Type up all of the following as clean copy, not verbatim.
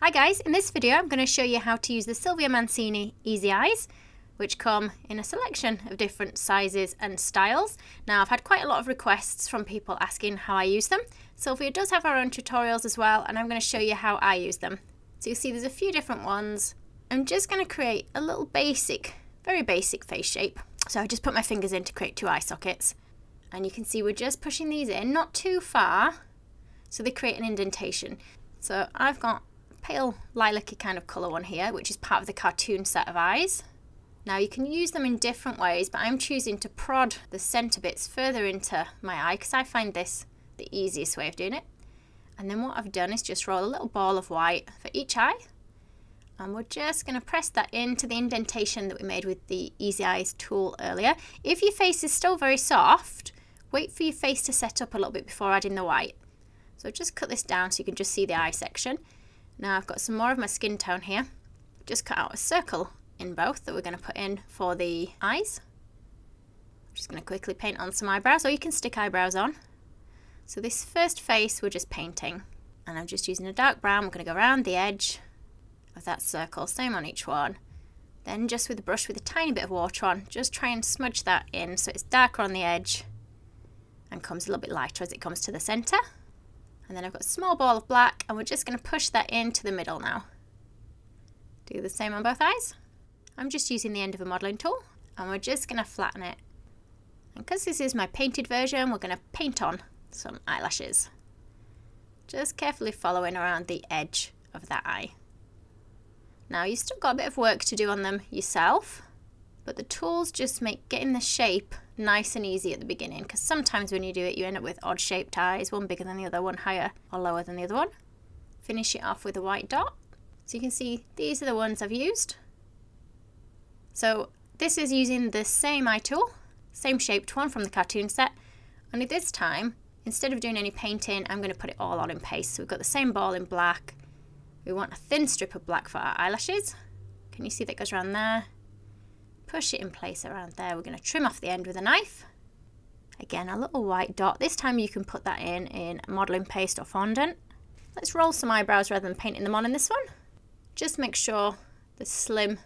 Hi guys, in this video I'm going to show you how to use the Silvia Mancini Easy Eyes, which come in a selection of different sizes and styles. Now I've had quite a lot of requests from people asking how I use them. Silvia does have her own tutorials as well, and I'm going to show you how I use them. So you'll see there's a few different ones. I'm just going to create a little basic, very basic face shape. So I just put my fingers in to create two eye sockets. And you can see we're just pushing these in, not too far, so they create an indentation. So I've got pale lilac-y kind of colour one here, which is part of the cartoon set of eyes. Now you can use them in different ways, but I'm choosing to prod the centre bits further into my eye because I find this the easiest way of doing it. And then what I've done is just roll a little ball of white for each eye. And we're just going to press that into the indentation that we made with the Easy Eyes tool earlier. If your face is still very soft, wait for your face to set up a little bit before adding the white. So just cut this down so you can just see the eye section. Now I've got some more of my skin tone here. Just cut out a circle in both that we're going to put in for the eyes. I'm just going to quickly paint on some eyebrows, or you can stick eyebrows on. So this first face we're just painting, and I'm just using a dark brown. We're going to go around the edge of that circle, same on each one. Then just with a brush with a tiny bit of water on, just try and smudge that in so it's darker on the edge and comes a little bit lighter as it comes to the centre. And then I've got a small ball of black, and we're just going to push that into the middle now. Do the same on both eyes. I'm just using the end of a modelling tool, and we're just going to flatten it. And because this is my painted version, we're going to paint on some eyelashes. Just carefully following around the edge of that eye. Now you've still got a bit of work to do on them yourself, but the tools just make getting the shape nice and easy at the beginning, because sometimes when you do it you end up with odd shaped eyes, one bigger than the other, one higher or lower than the other one. Finish it off with a white dot. So you can see these are the ones I've used. So this is using the same eye tool, same shaped one from the cartoon set, only this time instead of doing any painting I'm going to put it all on in paste. So we've got the same ball in black. We want a thin strip of black for our eyelashes. Can you see that goes around there? Push it in place around there. We're going to trim off the end with a knife. Again, a little white dot. This time you can put that in modelling paste or fondant. Let's roll some eyebrows rather than painting them on in this one. Just make sure the slim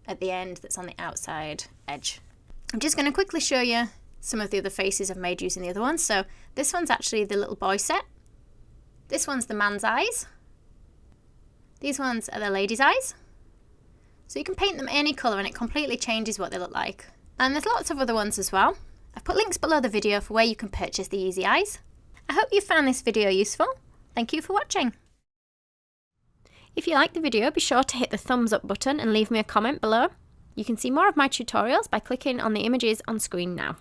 at the end that's on the outside edge. I'm just going to quickly show you some of the other faces I've made using the other ones. So this one's actually the little boy set. This one's the man's eyes. These ones are the lady's eyes. So you can paint them any colour and it completely changes what they look like. And there's lots of other ones as well. I've put links below the video for where you can purchase the Easy Eyes. I hope you found this video useful. Thank you for watching. If you liked the video, be sure to hit the thumbs up button and leave me a comment below. You can see more of my tutorials by clicking on the images on screen now.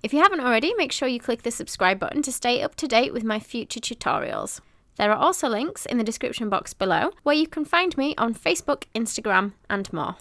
If you haven't already, make sure you click the subscribe button to stay up to date with my future tutorials. There are also links in the description box below where you can find me on Facebook, Instagram, and more.